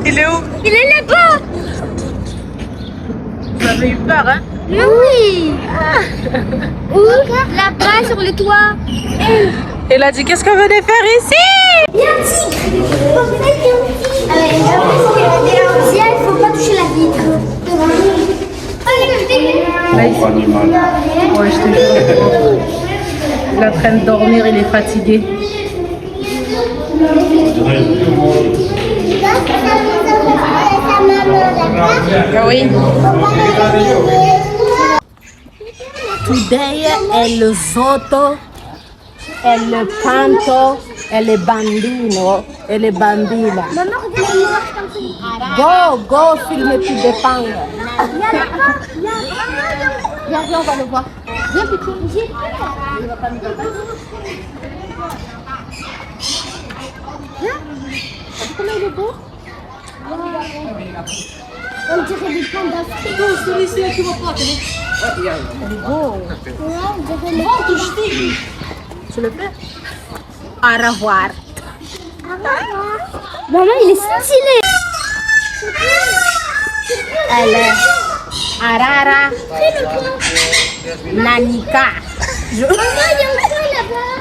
Il est où? Il est là-bas. Vous avez eu peur, hein? Oui. Où? Là-bas sur le toit. Elle a dit qu'est-ce qu'on venait faire ici? Il y a un tigre. Il faut pas toucher la vitre. Ouais, je te jure. Il est en train de dormir, il est fatigué. Ah oui. Today el sotto, el canto, el bambino, el bambina. Go, filme plus de pang. Viens, on va le voir. Viens, petit. Il va pas nous voir. Viens. Comment il est beau? On dirait des plans d'Afrique. Celui-ci là, tu vois pas. Il est beau. Tu le fais? Au revoir. Maman, il est stylé. Elle est Arara Nanika. Maman, il y a un coin là-bas.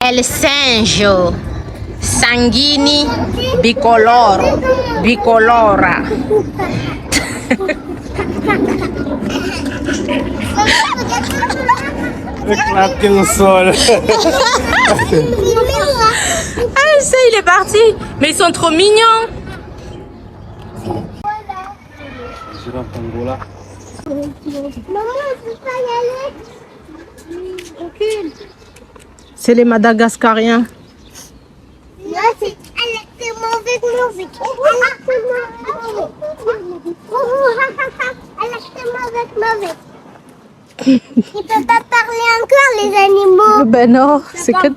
El Senjo Sanguini Bicolora. Éclate le sol. Ah, ça, il est parti. Mais ils sont trop mignons. Angola. Maman, on peut pas y aller. Recule. C'est les Madagascariens. Là, c'est Alactement. Il peut pas parler encore, les animaux. Ben non, c'est que...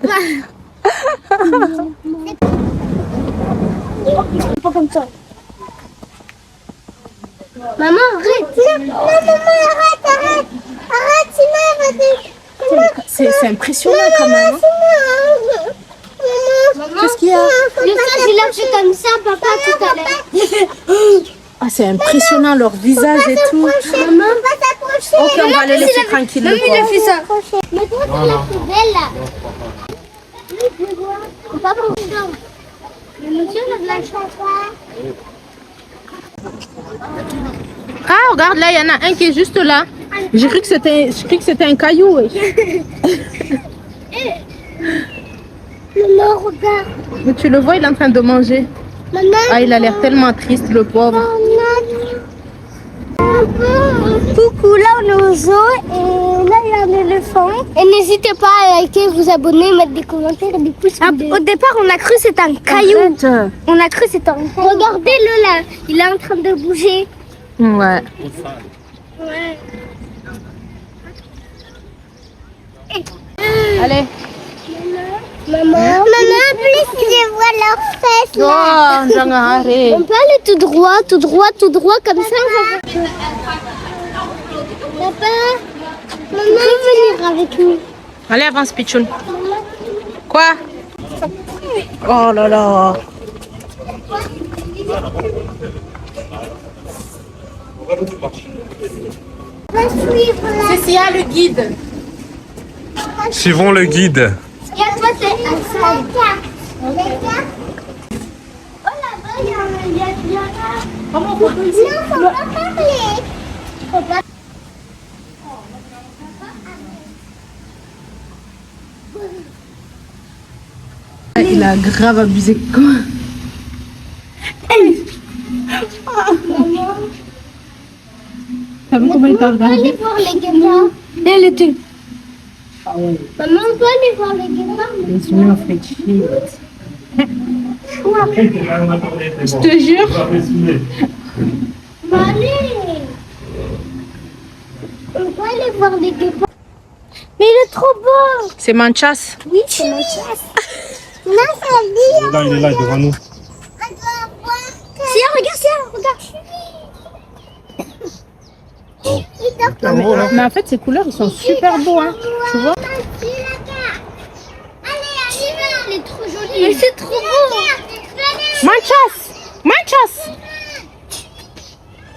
Pas comme ça. Maman, arrête. Non, maman, arrête. Arrête, sinon elle va te... C'est impressionnant quand même. Maman. Qu'est-ce qu'il y a? Le singe, il a fait comme ça, papa, tout à l'heure. Ah, c'est impressionnant leur visage et tout. Maman, on va s'approcher. Ok, on va aller laisser tranquille. Maman, il a fait ça. Mais toi, c'est la poubelle, là. Oui, je vois. C'est pas pour ça. Le monsieur, il a de la chance. Ah, regarde, là, il y en a un qui est juste là. J'ai cru que c'était un caillou. Oui. Maman, regarde. Mais tu le vois, il est en train de manger. Maman. Ah, il a l'air tellement triste, le pauvre. Coucou, là on est au zoo et là il y a un éléphant. Et n'hésitez pas à liker, vous abonner, mettre des commentaires et des pouces bleus. Au départ on a cru que c'était un caillou. On a cru que c'était un caillou. Regardez-le là, il est en train de bouger. Ouais. Ouais. Allez. Maman, plus je vois leurs fesses là. Oh, jangan hari. On peut aller tout droit, comme ça. Papa, maman veut venir avec nous. Allez, avance, Pichoun. Quoi? Oh là là. C'est s'il y a le guide. Suivons le guide. Regarde, toi, c'est un sac. Oh là-bas, il y a Comment on peut Non, faut pas parler. Faut pas. Il a grave abusé quoi. T'as vu comment il t'a Maman, regardé? aller voir les guépards. Elle était. Maman, on peut aller voir les guépards. Les humains fait chier. Je te jure. On va aller. On va aller voir les guépards. Mais il est trop beau. C'est Manchas. Oui, c'est ma chasse. Non, c'est Là, il est là devant nous. Tiens, regarde. Mais en fait, ces couleurs, ils sont super beaux. Hein. Tu vois? Elle est trop jolie. Mais c'est trop beau. Manchas.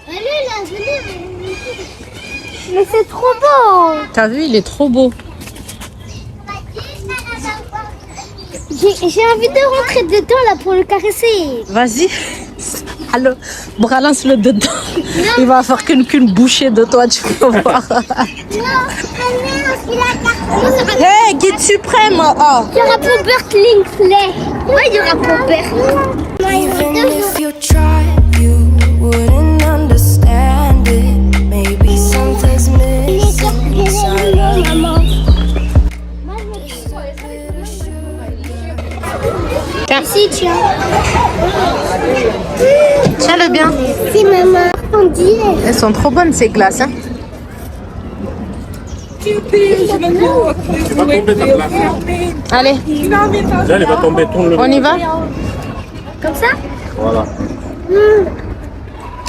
Allez là, venez. Mais c'est trop beau. T'as vu, il est trop beau. J'ai envie de rentrer dedans là pour le caresser. Vas-y. Alors, balance-le dedans. Il va faire qu'une bouchée de toi, tu vas voir. Hey, guide suprême. Oh. Il y aura Robert Linkley. Ouais, il y aura Robert. Even if you tried, you wouldn't understand it. Maybe something's missing inside of you. Si, tiens. Tiens-le bien. Si, maman. On dit. Elles sont trop bonnes, ces glaces. Hein. Allez, Là, il va tomber, tourne-le. on y va? Comme ça. Voilà.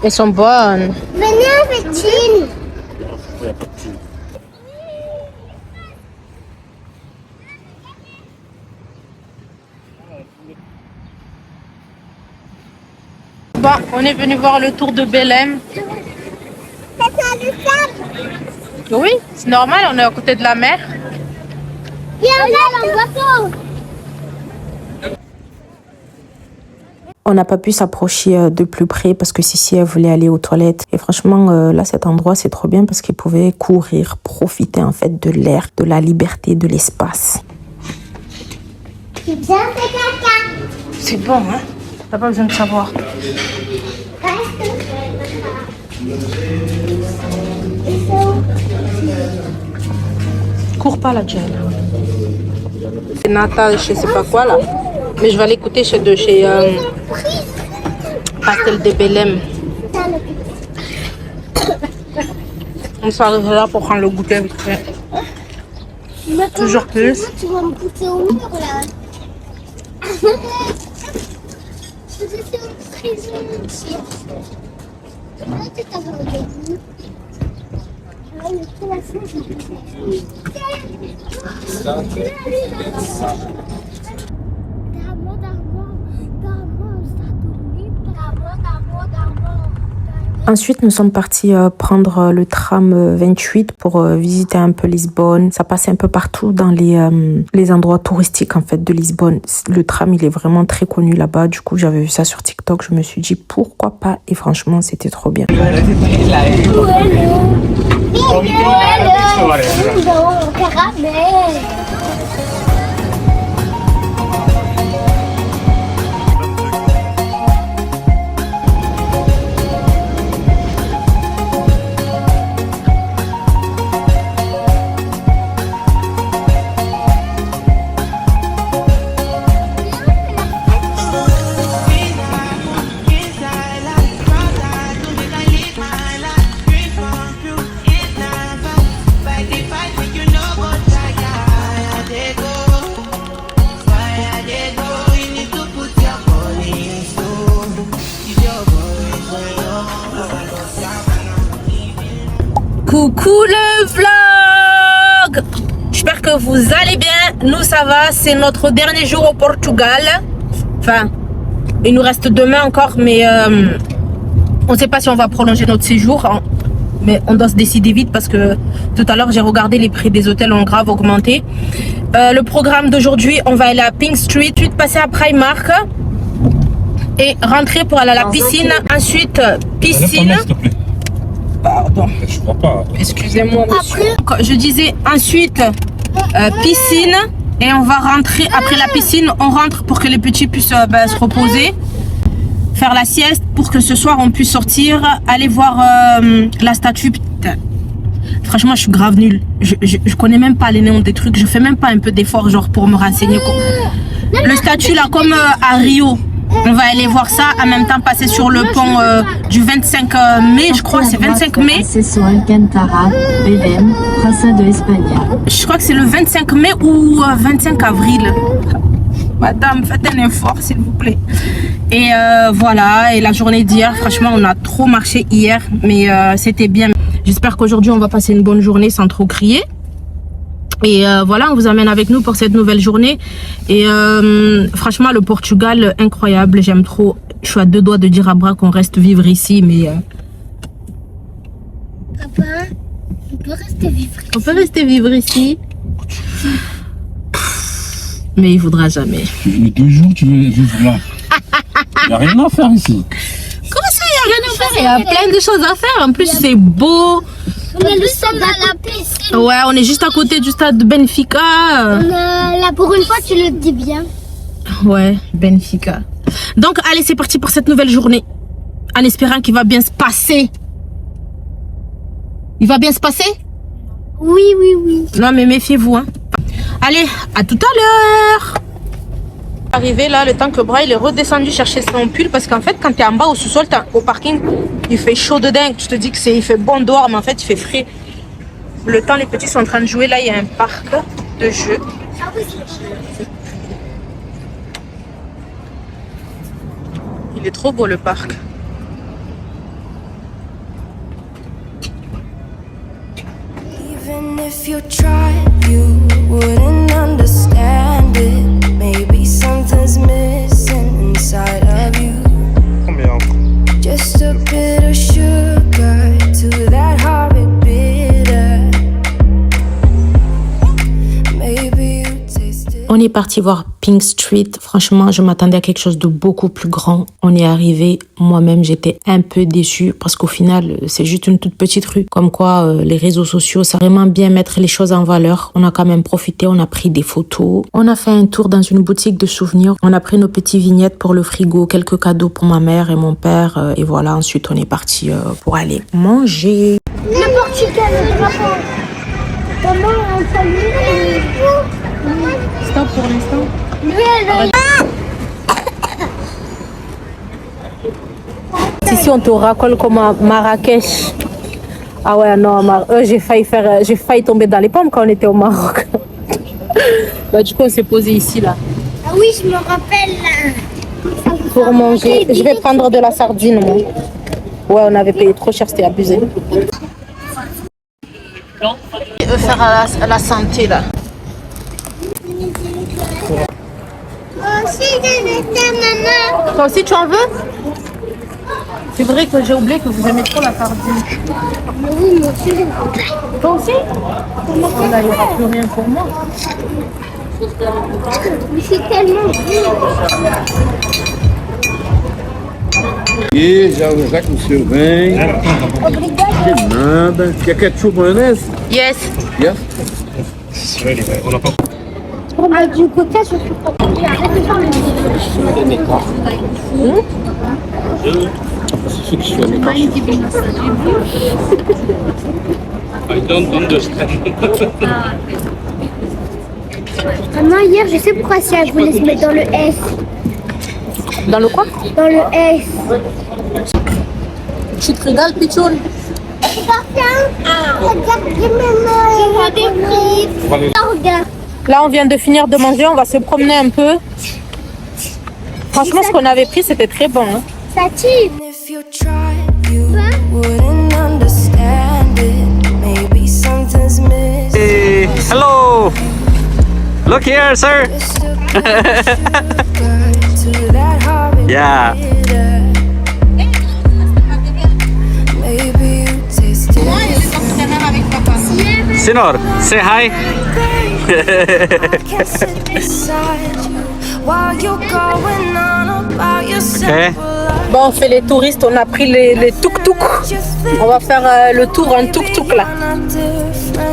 Elles sont bonnes. Venez avec Tine. Bon, on est venu voir le tour de Belém. Oui, c'est normal, on est à côté de la mer. Viens là, en bateau. On n'a pas pu s'approcher de plus près parce que Sissi, elle voulait aller aux toilettes. Et franchement, là, cet endroit, c'est trop bien parce qu'il pouvait courir, profiter en fait de l'air, de la liberté, de l'espace. Tu viens faire caca. C'est bon, hein? T'as pas besoin de savoir. Cours pas là, Jen. C'est Nata, je sais pas quoi là. Mais je vais aller écouter chez Pastel de Belém. On s'arrête là pour prendre le goûter vite fait. Toujours plus. Tu vas me pousser au mur là. Ensuite, nous sommes partis prendre le tram 28 pour visiter un peu Lisbonne. Ça passe un peu partout dans les endroits touristiques en fait de Lisbonne. Le tram, il est vraiment très connu là-bas. Du coup, j'avais vu ça sur TikTok. Je me suis dit pourquoi pas. Et franchement, c'était trop bien. Caramel. Coucou le vlog! J'espère que vous allez bien. Nous ça va, c'est notre dernier jour au Portugal. Enfin, il nous reste demain encore, mais On ne sait pas si on va prolonger notre séjour, hein, mais on doit se décider vite parce que tout à l'heure j'ai regardé, les prix des hôtels ont grave augmenté. Le programme d'aujourd'hui, on va aller à Pink Street, ensuite passer à Primark et rentrer pour aller à la piscine. Ensuite piscine. Pardon. Je crois pas. Excusez-moi monsieur. Je disais ensuite piscine et on va rentrer après la piscine. On rentre pour que les petits puissent se reposer, faire la sieste pour que ce soir on puisse sortir, aller voir la statue. Putain. Franchement, je suis grave nulle. Je connais même pas les noms des trucs. Je fais même pas un peu d'effort genre pour me renseigner. Le statut là, comme à Rio. On va aller voir ça, en même temps passer sur le pont du 25 mai, je crois, c'est 25 mai. C'est sur Alcantara, Belém, Praça de España. Je crois que c'est le 25 mai ou 25 avril. Madame, faites un effort, s'il vous plaît. Et voilà, et la journée d'hier, franchement, on a trop marché hier, mais c'était bien. J'espère qu'aujourd'hui, on va passer une bonne journée sans trop crier. Et voilà, on vous amène avec nous pour cette nouvelle journée. Et franchement, le Portugal, incroyable, j'aime trop. Je suis à deux doigts de dire à Bra qu'on reste vivre ici, mais... Papa, on peut rester vivre ici. On peut rester vivre ici. Mais il voudra jamais. Mais 2 jours, tu veux vivre là. Il n'y a rien à faire ici. Comment ça, il n'y a rien à faire? Il y a plein de choses à faire. En plus, c'est beau. On est juste à la piscine. Ouais, on est juste à côté du stade de Benfica. Là, pour une fois, tu le dis bien. Ouais, Benfica. Donc, allez, c'est parti pour cette nouvelle journée. En espérant qu'il va bien se passer. Il va bien se passer? Oui, oui, oui. Non, mais méfiez-vous. Hein. Allez, à tout à l'heure. Arrivé là, le temps que Bra il est redescendu chercher son pull parce qu'en fait, quand tu es en bas au sous-sol, au parking, il fait chaud de dingue. Tu te dis que il fait bon dehors, mais en fait, il fait frais. Le temps, les petits sont en train de jouer. Là, il y a un parc de jeux. Il est trop beau le parc. Even if you tried, you wouldn't understand it. Maybe something's missing inside of you. Just a bit of sugar to that horrid bitter. Maybe you tasted. On est parti voir Pink Street. Franchement, je m'attendais à quelque chose de beaucoup plus grand. On est arrivé. Moi-même, j'étais un peu déçue parce qu'au final, c'est juste une toute petite rue. Comme quoi, les réseaux sociaux, ça vraiment bien mettre les choses en valeur. On a quand même profité, on a pris des photos. On a fait un tour dans une boutique de souvenirs. On a pris nos petites vignettes pour le frigo, quelques cadeaux pour ma mère et mon père. Et voilà, ensuite, on est parti pour aller manger. Le Portugal, le drapeau. Comment on salue? Stop pour l'instant. Ici on te racole comme à Marrakech. Ah ouais non, j'ai failli tomber dans les pommes quand on était au Maroc. Bah du coup on s'est posé ici là. Ah oui, je me rappelle. Pour manger. Je vais prendre de la sardine moi. Ouais on avait payé trop cher, c'était abusé. Faire à la santé là. Toi aussi tu en veux? C'est vrai que j'ai oublié que vous aimez trop la sardine. Oui, moi aussi. Toi aussi? Oh là, il n'y aura plus rien pour moi. Mais c'est tellement E já que o senhor vem, de nada. Quer ketchup, maionese? Yes. Yes. On n'a pas. Ah, du côté, je suis pas. Arrête de faire C'est ce que je suis allé I don't understand. Maman, hier, je sais pourquoi si elle voulait se mettre dans le S. Dans le quoi? Dans le S. Tu te régales, Pichoun? Là, on vient de finir de manger, on va se promener un peu. Franchement, ce qu'on avait pris, c'était très bon. Hein. Ça tire. If you tried, you wouldn't understand it. Maybe something's missing. Hey, hello. Look here, sir. Just a bit of sugar to that horrid Yeah. bitter. Sinor, say hi. I can't sit beside you while you're going on about your simple life. Bon, on fait les touristes, on a pris les tuk-tuk. On va faire le tour en tuk-tuk là.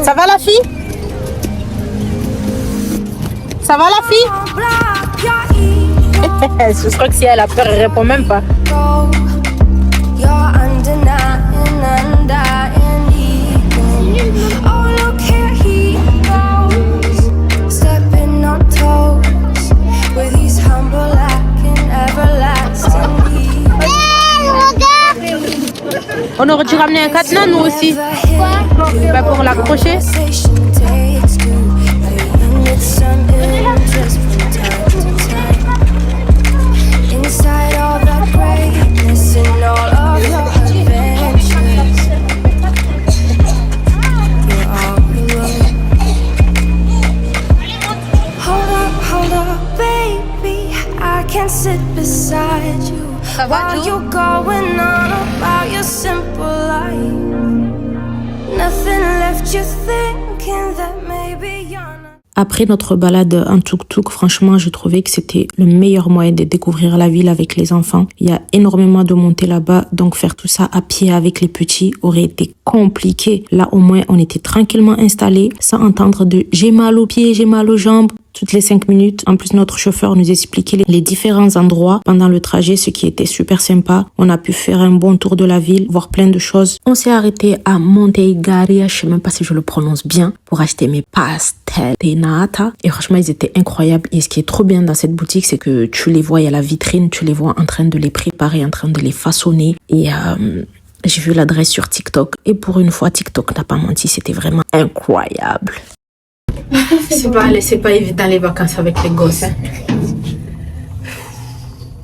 Ça va la fille? Ça va la fille? Je crois que si elle a peur, elle répond même pas. You're undenying, undying ego. Oh, look here he goes, stepping on toes with his humble and everlasting ego. On aurait dû ramener un cadenas nous aussi. Bah, pour l'accrocher. Inside all that greatness and all of your adventures, you're all alone. Hold up, baby, I can't sit beside you while you're going on about your simple life. Nothing left you thinking that maybe you're not. Après notre balade en tuk-tuk, franchement, je trouvais que c'était le meilleur moyen de découvrir la ville avec les enfants. Il y a énormément de montées là-bas, donc faire tout ça à pied avec les petits aurait été compliqué. Là, au moins, on était tranquillement installés, sans entendre de « j'ai mal aux pieds, j'ai mal aux jambes ». Toutes les 5 minutes. En plus, notre chauffeur nous expliquait les différents endroits pendant le trajet, ce qui était super sympa. On a pu faire un bon tour de la ville, voir plein de choses. On s'est arrêté à Montegaria, je sais même pas si je le prononce bien, pour acheter mes pastel de nata. Et franchement, ils étaient incroyables. Et ce qui est trop bien dans cette boutique, c'est que tu les vois, il y a la vitrine, tu les vois en train de les préparer, en train de les façonner. Et j'ai vu l'adresse sur TikTok. Et pour une fois, TikTok n'a pas menti, c'était vraiment incroyable. C'est pas évident les vacances avec les gosses. Hein.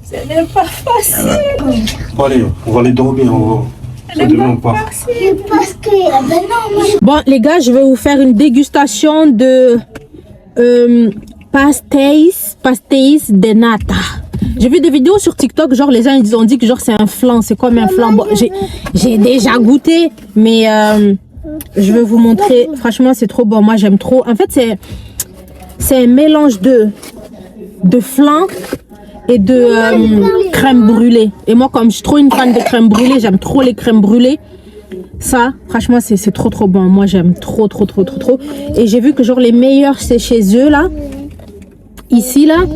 Ce n'est pas facile. Bon, allez, on va aller dormir. Ça demain pas. Parce que Bon les gars, je vais vous faire une dégustation de pastéis de nata. J'ai vu des vidéos sur TikTok, genre les gens ils ont dit que genre c'est un flan, c'est comme un flan. Bon, j'ai déjà goûté, mais je vais vous montrer. Franchement, c'est trop bon. Moi, j'aime trop. En fait, c'est un mélange de flan et de crème brûlée. Et moi, comme je suis trop une fan de crème brûlée, j'aime trop les crèmes brûlées. Ça, franchement, c'est trop bon. Moi, j'aime trop. Et j'ai vu que genre les meilleurs, c'est chez eux là, ici là,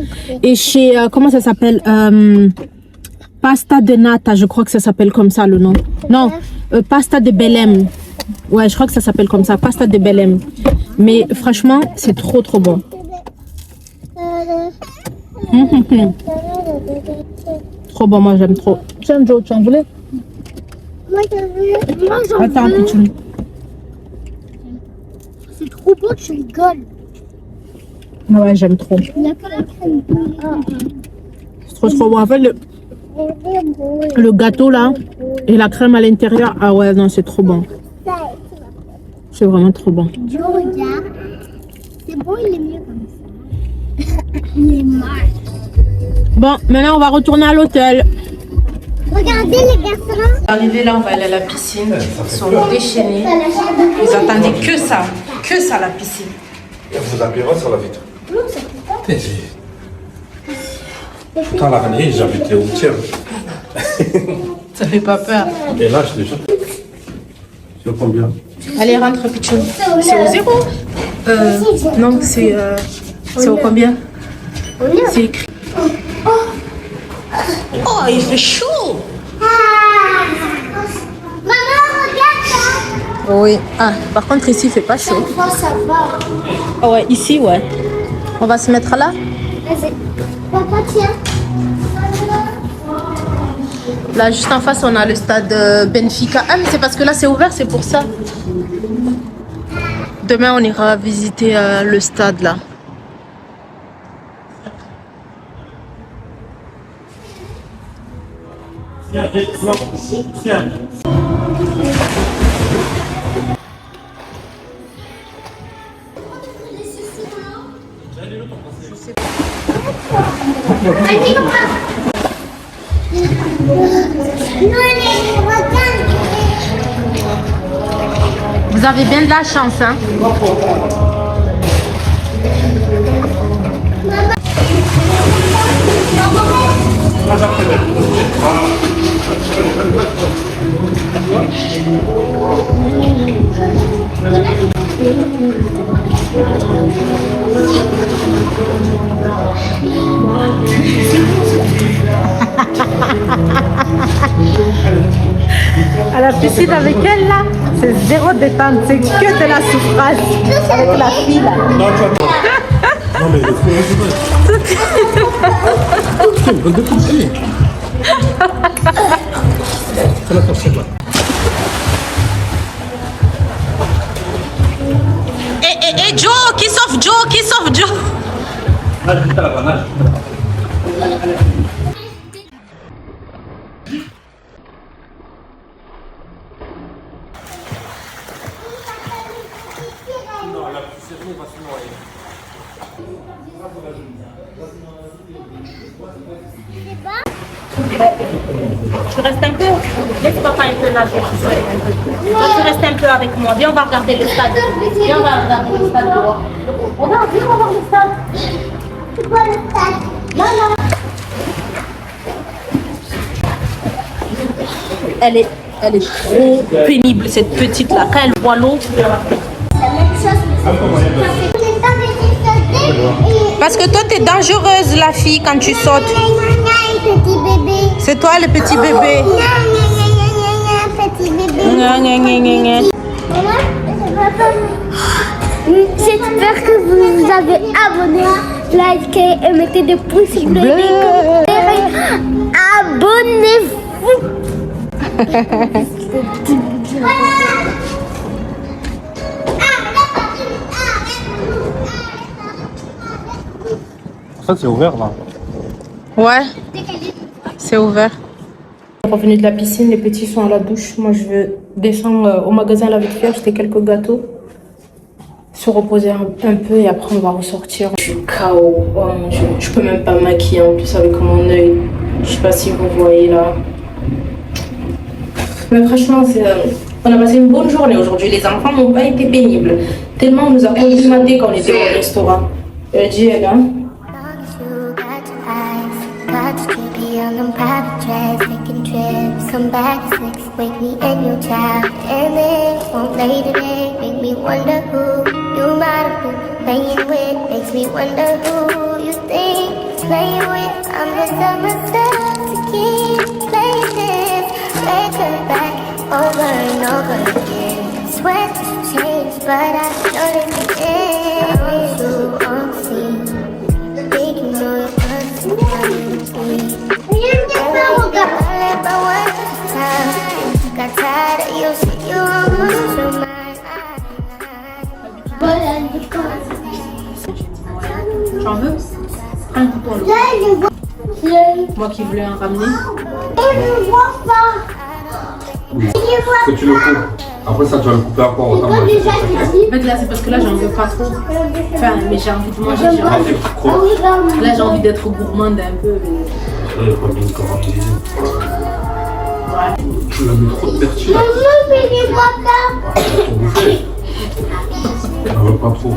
et chez comment ça s'appelle, pasta de nata. Je crois que ça s'appelle comme ça le nom. Non, pasta de Belém. Ouais, je crois que ça s'appelle comme ça, pasta de Belém. Mais franchement, c'est trop bon. Trop bon, moi j'aime trop. Tiens, Joe, tu en voulais? moi j'en veux. Attends, petit. C'est trop beau, tu rigoles. Ouais, j'aime trop. Il n'y a pas la crème. C'est trop bon. En fait, le gâteau là et la crème à l'intérieur, ah ouais, non, c'est trop bon. C'est vraiment trop bon. Je regarde. C'est bon, il est mieux comme ça. Il est mal. Bon, maintenant on va retourner à l'hôtel. Regardez les garçons. Arrivé là, on va aller à la piscine. Ils sont déchaînés. Ils attendaient que ça la piscine. Il vous appellera sur la vitre. Quand la année, j'habitais au tiers. Ça fait pas peur. Et là, je déjà. C'est combien? Allez, rentre, Pichou. C'est au 0 non, c'est au combien? C'est écrit. Oh, il fait chaud. Maman, regarde ça. Oui. Ah, par contre, ici, il fait pas chaud. Oh, ça va. Ah ouais, ici, ouais. On va se mettre là. Vas-y. Papa, tiens. Là, juste en face, on a le stade Benfica. Ah, mais c'est parce que là, c'est ouvert, c'est pour ça. Demain, on ira visiter le stade, là. Vous Vous avez bien de la chance, hein. À la piscine avec elle là, c'est zéro détente, c'est que de la souffrance avec la fille là. Non mais c'est une bonne de coucher. C'est la torche là. Et Joe, qui sauve Joe, qui sauve Joe. Nage vite là-bas, nage. Tu restes un peu. Laisse papa un peu nager. Toi, tu restes un peu avec moi. Viens, on va regarder le stade. Viens, on va regarder le stade dehors. Regarde, viens, on va voir le stade. C'est quoi le stade? Là, là. Elle est trop pénible, cette petite là. Quand elle voit l'eau. La même chose. Parce que toi, t'es dangereuse, la fille, quand tu sautes. Petit bébé. C'est toi le petit bébé. Petit bébé. J'espère que vous vous avez abonné, likez et mettez des pouces bleus. Abonnez-vous. Ça c'est ouvert là. Ouais, c'est ouvert. Revenu de la piscine, les petits sont à la douche. Moi, je vais descendre au magasin là vite fait, acheter quelques gâteaux, se reposer un peu et après on va ressortir. Je suis KO. Oh mon Dieu, je peux même pas me maquiller en plus avec mon œil. Je sais pas si vous voyez là. Mais franchement, on a passé une bonne journée aujourd'hui. Les enfants n'ont pas été pénibles. Tellement on nous a complimenté quand on était au restaurant. Dis, hein. On them private jets, taking trips. Come back at 6, wake me in your child. And then won't play today, make me wonder who you might have been playing with. Makes me wonder who you think you're playing with. I'm just on myself to keep playing this record back over and over again. Swear to change, but I know that you can't. On scene, thinking of your personality. Got tired of you, so you almost threw my J'en veux un couteau. Moi qui voulais en ramener. Je vois pas. Que tu le coupes. Après ça tu vas le couper encore autant. En fait là c'est parce que là j'en veux pas trop. Enfin mais j'ai envie de manger. Là j'ai envie d'être gourmande un peu. Il faut bien caraméliser. Tu vas mettre trop de persil là. Pour bouffer. On veut pas trop.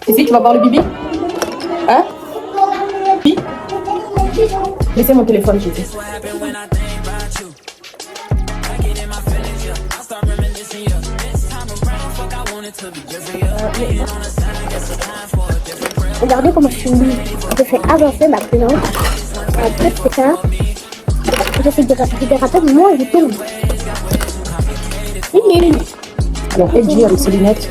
Ici, tu vas voir le bibi? Hein? Bibi? Laissez mon téléphone, j'ai dit. Regardez comment je suis nulle. Je fais avancer ma présence. Après, c'est ça. Je fais des dérapages, moi je tombe. C'est nul. Alors, Edgy avec ses lunettes.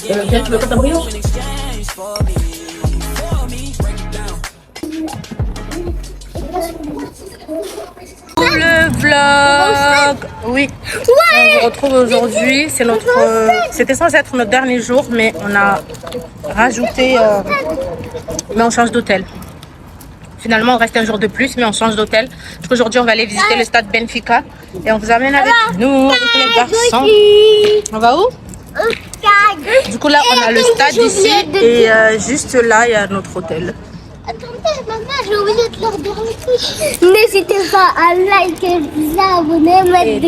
Tu veux pas ta brioche? Le vlog. Oui. Ouais. on vous retrouve aujourd'hui. C'est notre, c'était censé être notre dernier jour, mais on a rajouté, mais on change d'hôtel. Finalement, on reste un jour de plus, mais on change d'hôtel. Aujourd'hui, on va aller visiter le stade Benfica et on vous amène avec nous, avec les garçons. On va où? Du coup, là, on a le stade ici et juste là, il y a notre hôtel. Attendez, maman, j'ai oublié de leur dire un truc. N'hésitez pas à liker, vous abonner,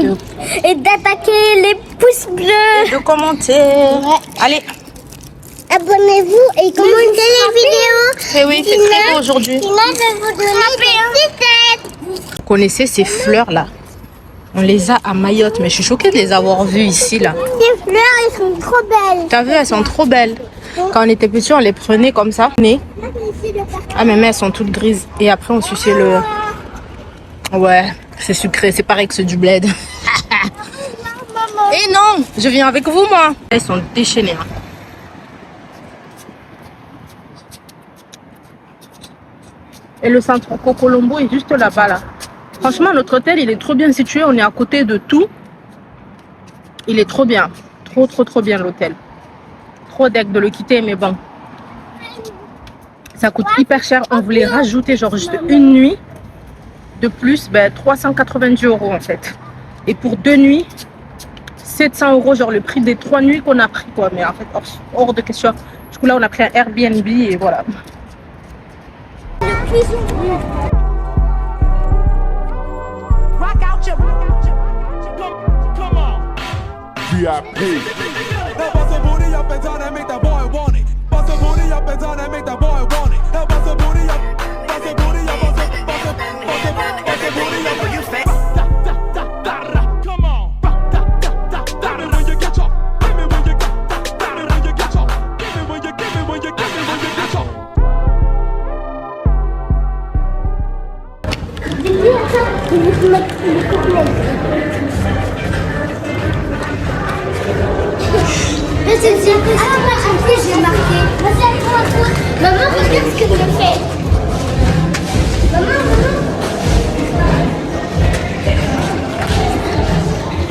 et d'attaquer les pouces bleus. Et de commenter. Ouais. Allez. Abonnez-vous et commentez les vidéos. Et oui, c'est très beau aujourd'hui. Sinon, je vais vous donner Vous connaissez ces fleurs-là? On les a à Mayotte, mais je suis choquée de les avoir vues ici, là. ces fleurs, elles sont trop belles. T'as vu, elles sont trop belles. Quand on était petits, on les prenait comme ça. Ah, mais elles sont toutes grises. Et après, on suçait le... Ouais, c'est sucré, c'est pareil que ceux du bled. Et non, je viens avec vous, moi. Elles sont déchaînées. Hein. Et le centre Colombo est juste là-bas, là. Franchement, notre hôtel, il est trop bien situé. On est à côté de tout. Il est trop bien. Trop bien, l'hôtel. Trop deg de le quitter, mais bon. Ça coûte hyper cher. On voulait rajouter genre juste une nuit de plus. 390 € en fait. Et pour 2 nuits, 700 €. Genre le prix des 3 nuits qu'on a pris, quoi. Mais en fait, hors de question. Du coup, là, on a pris un Airbnb et voilà. VIP. Now bust a booty up and down and make that boy want it. Bust a booty up and down and make that boy want it. Now bust a booty up, bust a booty up, bust a booty up when you fat. Come on. Give me when you get up. Give me when you get up. Give me when you get up. Give me when you get up. J'ai marqué. Maman, regarde ce que je fais.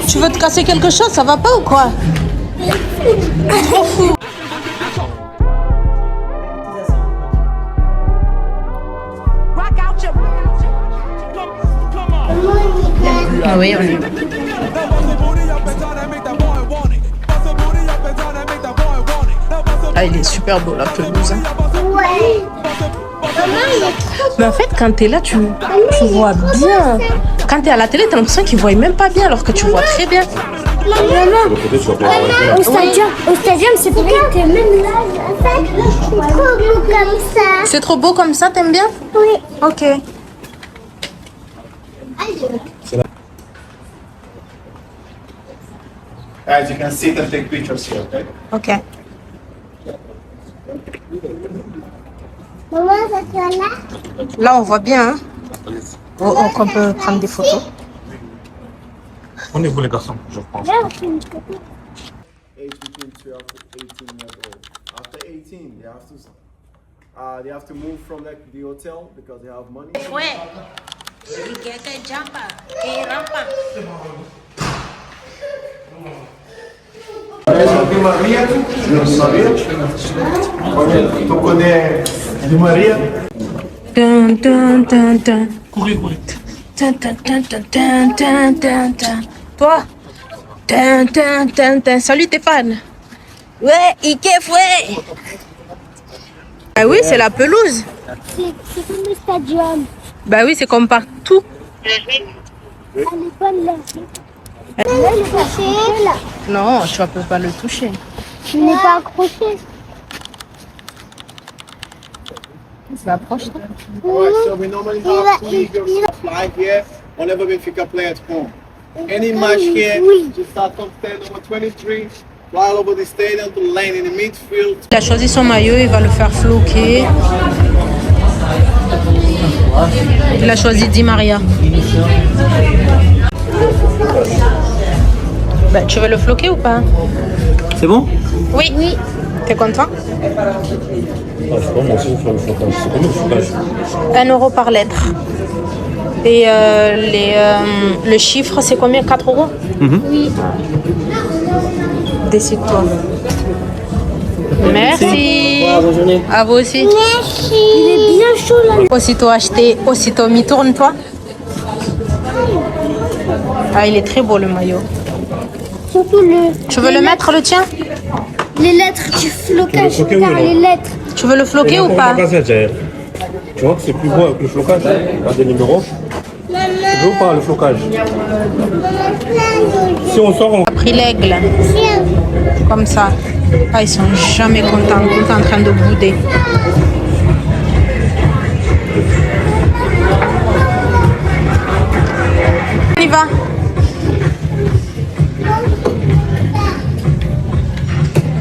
Tu veux te casser quelque chose, ça va pas ou quoi? Trop fou. Ah oui, on est. Ah, il est super beau la pelouse. Hein. Ouais. Mais en fait, quand t'es là, tu vois bien. Quand t'es à la télé, t'as l'impression qu'ils voient même pas bien, alors que tu vois très bien. Au stadium, c'est vrai que même là, c'est trop beau comme ça. C'est trop beau comme ça, t'aimes bien? Oui. Ok. Guys, you can sit and take pictures here, okay? Ok. Maman, ça soit là. Là, on voit bien. Hein? On peut prendre des photos. On est vous les garçons, je pense. Age between 12 to 18 years old. After 18, they have to move from the hotel because they have money. Di Maria, tu connais Di Maria? Courez. Toi? Salut tes fans. Ouais, il kiffe, ouais. Ah oui, c'est la pelouse. C'est comme le stadium. Bah oui, c'est comme partout. Elle est bonne là. Là, il est accroché là. Non, tu ne peux pas le toucher. Il n'est pas accroché. Ça approche. Alright, so we normally have 2 girls fly here whenever Benfica play at home. Any match here, to start from stand number 23, fly all over the stadium to land in the midfield. Il a choisi son maillot, il va le faire floquer. Il a choisi Di Maria. Bah, tu veux le floquer ou pas? C'est bon? Oui. Oui. T'es content? Je sais pas, moi aussi, je vais faire le flocage. C'est combien le flocage? 1 € par lettre. Et le chiffre, c'est combien? 4 euros? Oui. Décide-toi. Merci. Bonne journée. À vous aussi. Merci. Il est bien chaud là. Aussitôt acheté, aussitôt mis. Tourne-toi. Ah, il est très beau le maillot. Surtout le. Tu veux le mettre le tien? Les lettres du flocage. floquer, oui, Regarde non. les lettres. Tu veux le floquer ou pas? Tu vois que c'est plus beau avec le flocage, hein, des numéros. Tu veux ou pas le flocage? Si on sort, on... On a pris l'aigle. Comme ça. Ah, ils sont jamais contents. Tout le temps en train de bouder. On y va.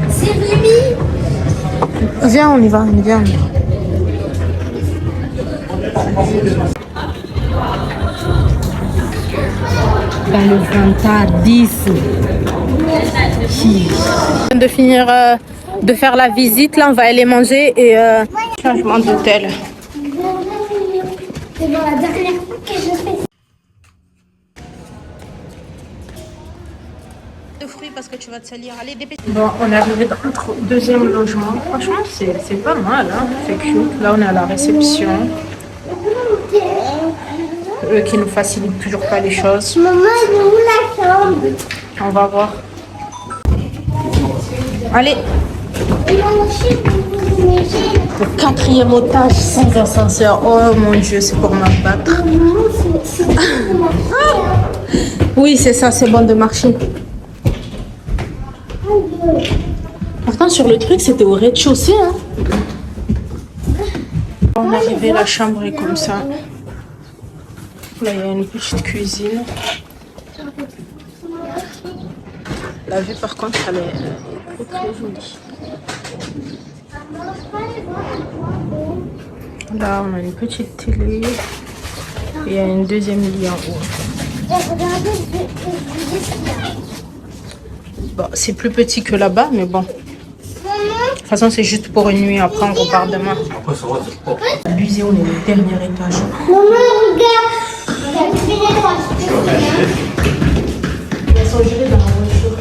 C'est Rémi. Viens, on y va. Viens. Dans le Fanta 10. De finir de faire la visite, là on va aller manger et changement d'hôtel. C'est dans la dernière fois que je fais. De fruits parce que tu vas te salir. Allez, dépêche. Bon, on est arrivé dans notre deuxième logement. Franchement, c'est pas mal, hein. C'est cute. Là, on est à la réception. Eux qui nous facilitent toujours pas les choses. Maman, elle est où la chambre? On va voir. Allez. Le 4e étage sans ascenseur. Oh mon Dieu, c'est pour m'abattre. Oui, c'est ça, c'est bon de marcher. Pourtant, sur le truc, c'était au rez-de-chaussée. Hein. On est arrivé, la chambre est comme ça. Là, il y a une petite cuisine. La vue, par contre, elle est très jolie. Là, on a une petite télé. Et il y a une deuxième lit en haut. Bon, c'est plus petit que là-bas, mais bon. De toute façon, c'est juste pour une nuit. Après, on repart demain. Abusé, on est au dernier étage. Maman, regarde. Ils sont gérés dans la voiture.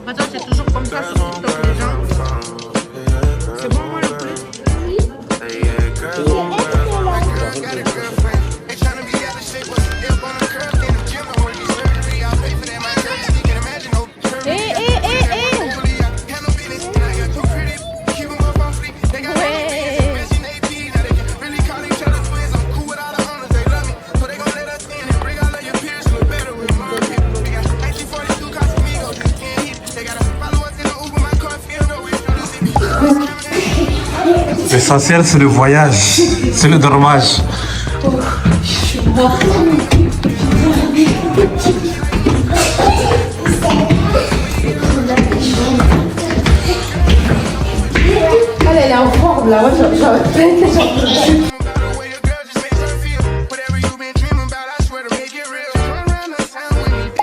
Attends, c'est toujours comme ça sur TikTok, les gens. C'est bon, moi, le poulet? L'essentiel, c'est le voyage, c'est le dormage. Elle est en forme là,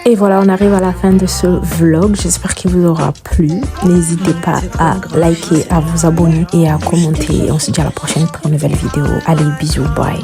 Et voilà, on arrive à la fin de ce vlog. J'espère qu'il vous aura plu. N'hésitez pas à liker, à vous abonner et à commenter. On se dit à la prochaine pour une nouvelle vidéo. Allez, bisous, bye.